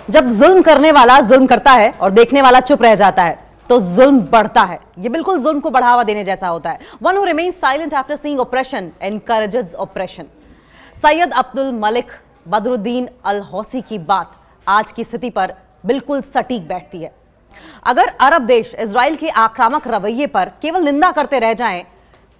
जब जुल्म करने वाला जुल्म करता है और देखने वाला चुप रह जाता है तो जुल्म बढ़ता है। ये बिल्कुल जुल्म को बढ़ावा देने जैसा होता है। One who remains silent after seeing oppression encourages oppression. Syed Abdul Malik Badreddin al Houthi की बात आज की स्थिति पर बिल्कुल सटीक बैठती है। अगर अरब देश इजराइल के आक्रामक रवैये पर केवल निंदा करते रह जाएं,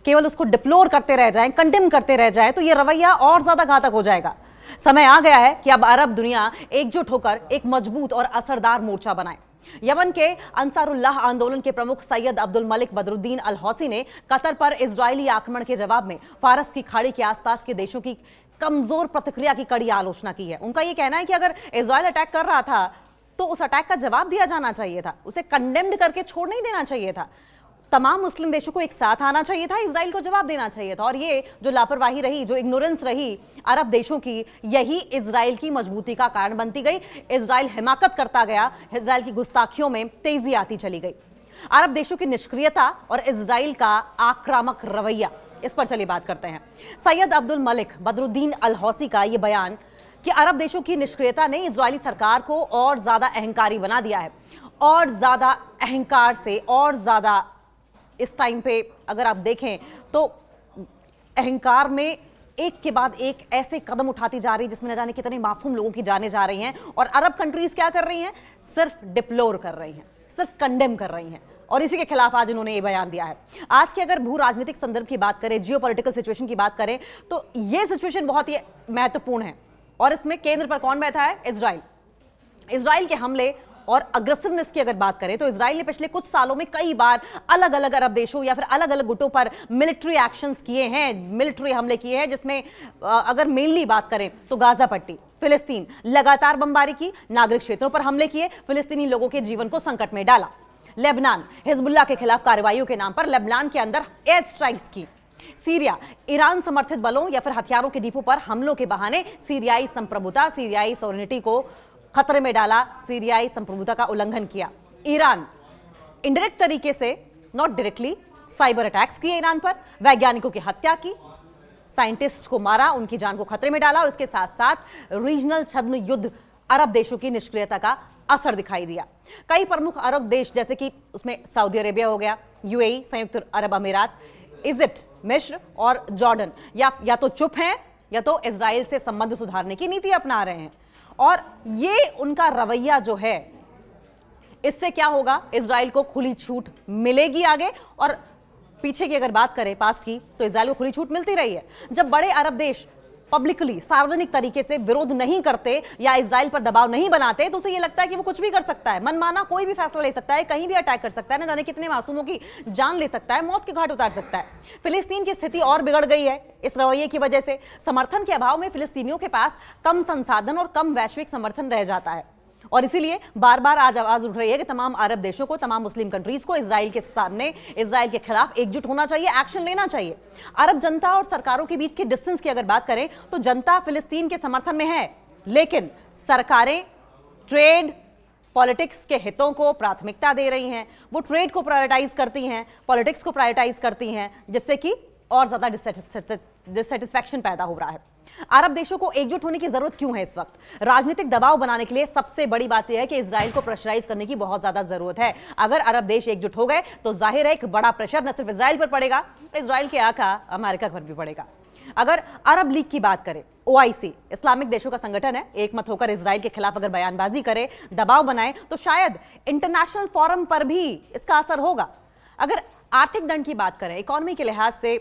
केवल उसको डिप्लोर करते रह जाएं, कंडेम करते रह जाएं, तो यह रवैया और ज्यादा घातक हो जाएगा। समय आ गया है कि अब अरब दुनिया एकजुट होकर एक मजबूत और असरदार मोर्चा बनाए। यमन के अंसारुल्लाह आंदोलन के प्रमुख Syed Abdul Malik Badreddin al हौसी ने कतर पर इजरायली आक्रमण के जवाब में फारस की खाड़ी के आसपास के देशों की कमजोर प्रतिक्रिया की कड़ी आलोचना की है। उनका यह कहना है कि अगर इजराइल अटैक कर रहा था तो उस अटैक का जवाब दिया जाना चाहिए था, उसे कंडेम्ड करके छोड़ नहीं देना चाहिए था। तमाम मुस्लिम देशों को एक साथ आना चाहिए था, इजराइल को जवाब देना चाहिए था। और ये जो लापरवाही रही, जो इग्नोरेंस रही अरब देशों की, यही इजराइल की मजबूती का कारण बनती गई। इजराइल हिमाकत करता गया, इजराइल की गुस्ताखियों में तेजी आती चली गई। अरब देशों की निष्क्रियता और इजराइल का आक्रामक रवैया, इस पर चलिए बात करते हैं। Syed Abdul Malik Badreddin al हौसी का यह बयान कि अरब देशों की निष्क्रियता ने इजरायली सरकार को और ज्यादा अहंकारी बना दिया है, और ज्यादा अहंकार से और ज्यादा इस टाइम पे अगर आप देखें तो अहंकार में एक के बाद एक ऐसे कदम उठाती जा रही है जिसमें न जाने कितने मासूम लोगों की जाने जा रही हैं। और अरब कंट्रीज क्या कर रही हैं? सिर्फ डिप्लोर कर रही हैं, सिर्फ कंडेम कर रही हैं। और इसी के खिलाफ आज इन्होंने ये बयान दिया है। आज के अगर भू राजनीतिक संदर्भ की बात करें, जियोपॉलिटिकल सिचुएशन की बात करें, तो ये सिचुएशन बहुत ही महत्वपूर्ण है। और इसमें केंद्र पर कौन बैठा है? इजराइल। इजराइल के हमले और अग्रेसिवनेस की अगर बात करें तो इजराइल ने पिछले कुछ सालों में कई बार अलग अलग अरब देशों या फिर अलग अलग गुटों पर मिलिट्री एक्शंस किए हैं, मिलिट्री हमले किए हैं, जिसमें अगर मेनली बात करें तो गाजा पट्टी, फिलिस्तीन, लगातार बमबारी की, नागरिक क्षेत्रों पर हमले किए, फिलिस्तीनी लोगों के जीवन को संकट में डाला। लेबनान, हिजबुल्लाह के खिलाफ कार्रवाइयों के नाम पर लेबनान के अंदर एयर स्ट्राइक्स की। सीरिया, ईरान समर्थित बलों या फिर हथियारों के डिपो पर हमलों के बहाने सीरियाई संप्रभुता, सीरियाई सॉवरेनिटी को खतरे में डाला, सीरियाई संप्रभुता का उल्लंघन किया। ईरान इनडायरेक्ट तरीके से, नॉट डायरेक्टली, साइबर अटैक्स किए ईरान पर, वैज्ञानिकों की हत्या की, साइंटिस्ट को मारा, उनकी जान को खतरे में डाला। और इसके साथ साथ रीजनल छद्म युद्ध, अरब देशों की निष्क्रियता का असर दिखाई दिया। कई प्रमुख अरब देश जैसे कि उसमें सऊदी अरेबिया हो गया, यूएई, संयुक्त अरब अमीरात, इजिप्ट, मिस्र और जॉर्डन या तो चुप हैं या तो इजराइल से संबंध सुधारने की नीति अपना रहे हैं। और ये उनका रवैया जो है, इससे क्या होगा? इजराइल को खुली छूट मिलेगी आगे। और पीछे की अगर बात करें, पास की, तो इजराइल को खुली छूट मिलती रही है। जब बड़े अरब देश पब्लिकली, सार्वजनिक तरीके से विरोध नहीं करते या इजराइल पर दबाव नहीं बनाते तो उसे ये लगता है कि वो कुछ भी कर सकता है, मनमाना कोई भी फैसला ले सकता है, कहीं भी अटैक कर सकता है, न जाने कितने मासूमों की जान ले सकता है, मौत के घाट उतार सकता है। फिलिस्तीन की स्थिति और बिगड़ गई है इस रवैये की वजह से। समर्थन के अभाव में फिलिस्तीनियों के पास कम संसाधन और कम वैश्विक समर्थन रह जाता है। और इसीलिए बार बार आज आवाज उठ रही है कि तमाम अरब देशों को, तमाम मुस्लिम कंट्रीज को इजराइल के सामने, इजराइल के खिलाफ एकजुट होना चाहिए, एक्शन लेना चाहिए। अरब जनता और सरकारों के बीच के डिस्टेंस की अगर बात करें तो जनता फिलिस्तीन के समर्थन में है, लेकिन सरकारें ट्रेड, पॉलिटिक्स के हितों को प्राथमिकता दे रही हैं। वो ट्रेड को प्रायोरिटाइज करती हैं, पॉलिटिक्स को प्रायोरिटाइज करती हैं, जिससे कि और ज्यादा डिससेटिस्फैक्शन पैदा हो रहा है। अरब देशों को एकजुट होने की जरूरत क्यों है इस वक्त? राजनीतिक दबाव बनाने के लिए सबसे बड़ी बात यह है कि इजराइल को प्रेशराइज करने की बहुत ज्यादा जरूरत है। अगर अरब देश एकजुट हो गए तो जाहिर है एक बड़ा प्रेशर न सिर्फ इजराइल पर पड़ेगा, इजराइल के आका अमेरिका पर भी पड़ेगा। अगर अरब लीग की बात करें, ओआईसी इस्लामिक देशों का संगठन है, एक मत होकर इजराइल के खिलाफ अगर बयानबाजी करे, दबाव बनाए, तो शायद इंटरनेशनल फोरम पर भी इसका असर होगा। अगर आर्थिक दंड की बात करें, इकोनॉमी के लिहाज से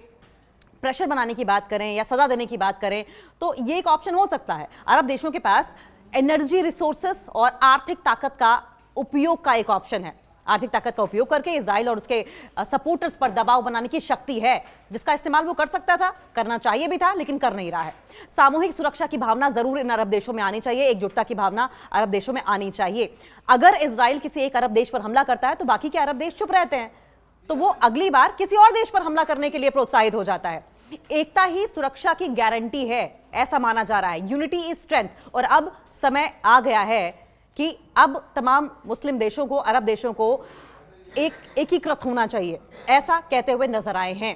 प्रेशर बनाने की बात करें या सजा देने की बात करें, तो ये एक ऑप्शन हो सकता है। अरब देशों के पास एनर्जी रिसोर्सेस और आर्थिक ताकत का उपयोग का एक ऑप्शन है। आर्थिक ताकत का उपयोग करके इजराइल और उसके सपोर्टर्स पर दबाव बनाने की शक्ति है, जिसका इस्तेमाल वो कर सकता था, करना चाहिए भी था, लेकिन कर नहीं रहा है। सामूहिक सुरक्षा की भावना जरूर इन अरब देशों में आनी चाहिए, एकजुटता की भावना अरब देशों में आनी चाहिए। अगर इजराइल किसी एक अरब देश पर हमला करता है तो बाकी के अरब देश चुप रहते हैं, तो वो अगली बार किसी और देश पर हमला करने के लिए प्रोत्साहित हो जाता है। एकता ही सुरक्षा की गारंटी है, ऐसा माना जा रहा है। Unity is strength. और अब समय आ गया है कि अब तमाम मुस्लिम देशों को, अरब देशों को एकीकृत होना चाहिए, ऐसा कहते हुए नजर आए हैं।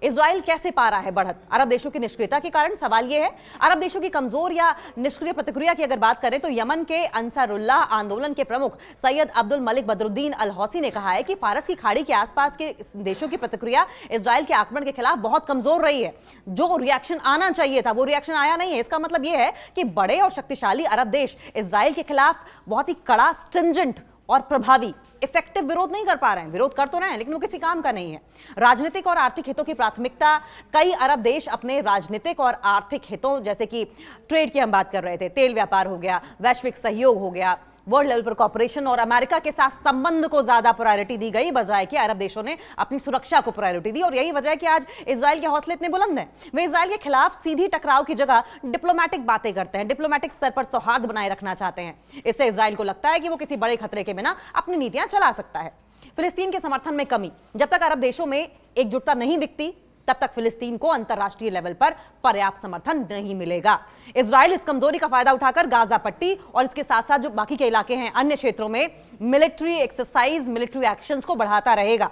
इजराइल कैसे पा रहा है बढ़त? अरब देशों की निष्क्रियता के कारण? सवाल यह है। अरब देशों की कमजोर या निष्क्रिय प्रतिक्रिया की अगर बात करें तो यमन के अंसारुल्लाह आंदोलन के प्रमुख Syed Abdul Malik Badreddin al हौसी ने कहा है कि फारस की खाड़ी के आसपास के देशों की प्रतिक्रिया इजराइल के आक्रमण के खिलाफ बहुत कमजोर रही है। जो रिएक्शन आना चाहिए था वो रिएक्शन आया नहीं है। इसका मतलब यह है कि बड़े और शक्तिशाली अरब देश इजराइल के खिलाफ बहुत ही कड़ा, स्ट्रिंजेंट और प्रभावी इफेक्टिव विरोध नहीं कर पा रहे हैं। विरोध कर तो रहे हैं लेकिन वो किसी काम का नहीं है। राजनीतिक और आर्थिक हितों की प्राथमिकता, कई अरब देश अपने राजनीतिक और आर्थिक हितों, जैसे कि ट्रेड की हम बात कर रहे थे, तेल व्यापार हो गया, वैश्विक सहयोग हो गया, वर्ल्ड लेवल पर कॉर्पोरेशन और अमेरिका के साथ संबंध को ज्यादा प्रायोरिटी दी गई, बजाय कि अरब देशों ने अपनी सुरक्षा को प्रायोरिटी दी। और यही वजह है कि आज इजराइल के हौसले इतने बुलंद हैं। वे इजराइल के खिलाफ सीधी टकराव की जगह डिप्लोमेटिक बातें करते हैं, डिप्लोमेटिक स्तर पर सौहार्द बनाए रखना चाहते हैं। इससे इजराइल को लगता है कि वो किसी बड़े खतरे के बिना अपनी नीतियां चला सकता है। फिलिस्तीन के समर्थन में कमी, जब तक अरब देशों में एकजुटता नहीं दिखती तब तक फिलिस्तीन को अंतरराष्ट्रीय लेवल पर पर्याप्त समर्थन नहीं मिलेगा। इजराइल इस कमजोरी का फायदा उठाकर गाजा पट्टी और इसके साथ साथ जो बाकी के इलाके हैं, अन्य क्षेत्रों में मिलिट्री एक्सरसाइज, मिलिट्री एक्शंस को बढ़ाता रहेगा।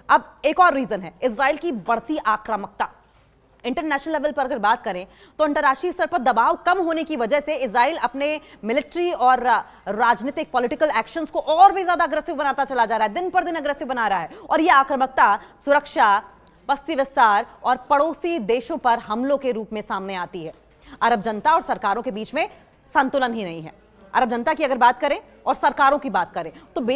अब एक और रीजन है इजराइल की बढ़ती आक्रामकता। इंटरनेशनल लेवल पर अगर बात करें तो अंतर्राष्ट्रीय स्तर पर दबाव कम होने की वजह से इजराइल अपने मिलिट्री और राजनीतिक पॉलिटिकल एक्शंस को और भी ज्यादा अग्रेसिव बनाता चला जा रहा है, दिन पर दिन अग्रेसिव बना रहा है। और यह आक्रामकता सुरक्षा, बस्ती विस्तार और पड़ोसी देशों पर हमलों के रूप में सामने आती है। अरब जनता और सरकारों के बीच में संतुलन ही नहीं है। अरब जनता की अगर बात करें और सरकारों की बात करें तो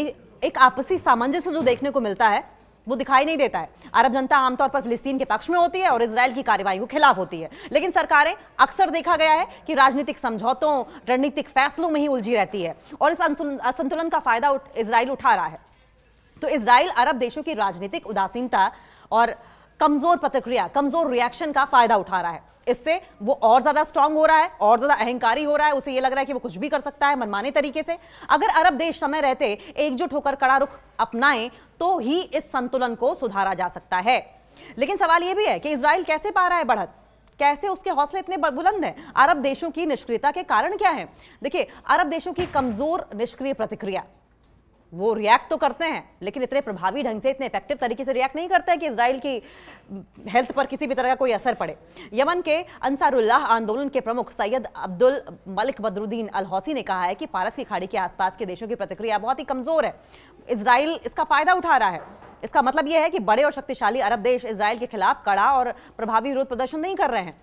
एक आपसी सामंजस्य जो देखने को मिलता है वो दिखाई नहीं देता है। अरब जनता आमतौर पर फिलिस्तीन के पक्ष में होती है और इजराइल की कार्रवाई के खिलाफ होती है, लेकिन सरकारें अक्सर देखा गया है कि राजनीतिक समझौतों, रणनीतिक फैसलों में ही उलझी रहती है और इस असंतुलन का फायदा इजराइल उठा रहा है। तो इजराइल अरब देशों की राजनीतिक उदासीनता और कमजोर प्रतिक्रिया, कमजोर रिएक्शन का फायदा उठा रहा है। इससे वो और ज्यादा स्ट्रांग हो रहा है, और ज्यादा अहंकारी हो रहा है। उसे ये लग रहा है कि वो कुछ भी कर सकता है मनमाने तरीके से। अगर अरब देश समय रहते एकजुट होकर कड़ा रुख अपनाएं तो ही इस संतुलन को सुधारा जा सकता है। लेकिन सवाल यह भी है कि इजराइल कैसे पा रहा है बढ़त, कैसे उसके हौसले इतने बुलंद हैं? अरब देशों की निष्क्रियता के कारण क्या है? देखिए, अरब देशों की कमजोर निष्क्रिय प्रतिक्रिया, वो रिएक्ट तो करते हैं लेकिन इतने प्रभावी ढंग से, इतने इफेक्टिव तरीके से रिएक्ट नहीं करते हैं कि इजराइल की हेल्थ पर किसी भी तरह का कोई असर पड़े। यमन के अंसारुल्लाह आंदोलन के प्रमुख Syed Abdul Malik Badreddin al हौसी ने कहा है कि फारस की खाड़ी के आसपास के देशों की प्रतिक्रिया बहुत ही कमजोर है। इजराइल इसका फायदा उठा रहा है। इसका मतलब यह है कि बड़े और शक्तिशाली अरब देश इजराइल के खिलाफ कड़ा और प्रभावी विरोध प्रदर्शन नहीं कर रहे हैं।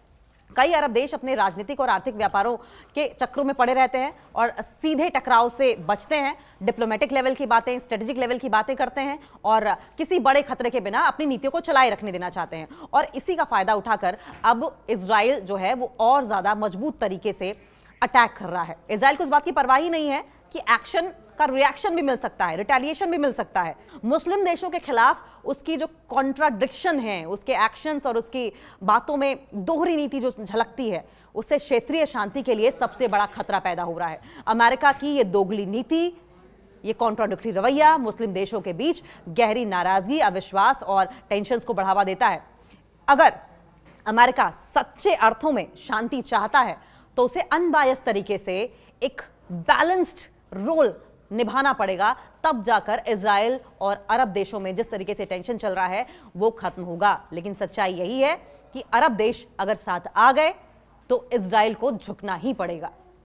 कई अरब देश अपने राजनीतिक और आर्थिक व्यापारों के चक्रों में पड़े रहते हैं और सीधे टकराव से बचते हैं। डिप्लोमेटिक लेवल की बातें, स्ट्रेटेजिक लेवल की बातें करते हैं और किसी बड़े खतरे के बिना अपनी नीतियों को चलाए रखने देना चाहते हैं। और इसी का फायदा उठाकर अब इजराइल जो है वो और ज्यादा मजबूत तरीके से अटैक कर रहा है। इजराइल को इस बात की परवाह ही नहीं है कि एक्शन का रिएक्शन भी मिल सकता है, रिटेलिएशन भी मिल सकता है। मुस्लिम देशों के खिलाफ उसकी जो कॉन्ट्राडिक्शन है, उसके एक्शंस और उसकी बातों में दोहरी नीति जो झलकती है, उससे क्षेत्रीय शांति के लिए सबसे बड़ा खतरा पैदा हो रहा है। अमेरिका की ये दोगली नीति, ये कॉन्ट्राडिक्टरी रवैया मुस्लिम देशों के बीच गहरी नाराजगी, अविश्वास और टेंशंस को बढ़ावा देता है। अगर अमेरिका सच्चे अर्थों में शांति चाहता है तो उसे अनबायस तरीके से एक बैलेंस्ड रोल निभाना पड़ेगा, तब जाकर इजराइल और अरब देशों में जिस तरीके से टेंशन चल रहा है वो खत्म होगा। लेकिन सच्चाई यही है कि अरब देश अगर साथ आ गए तो इजराइल को झुकना ही पड़ेगा।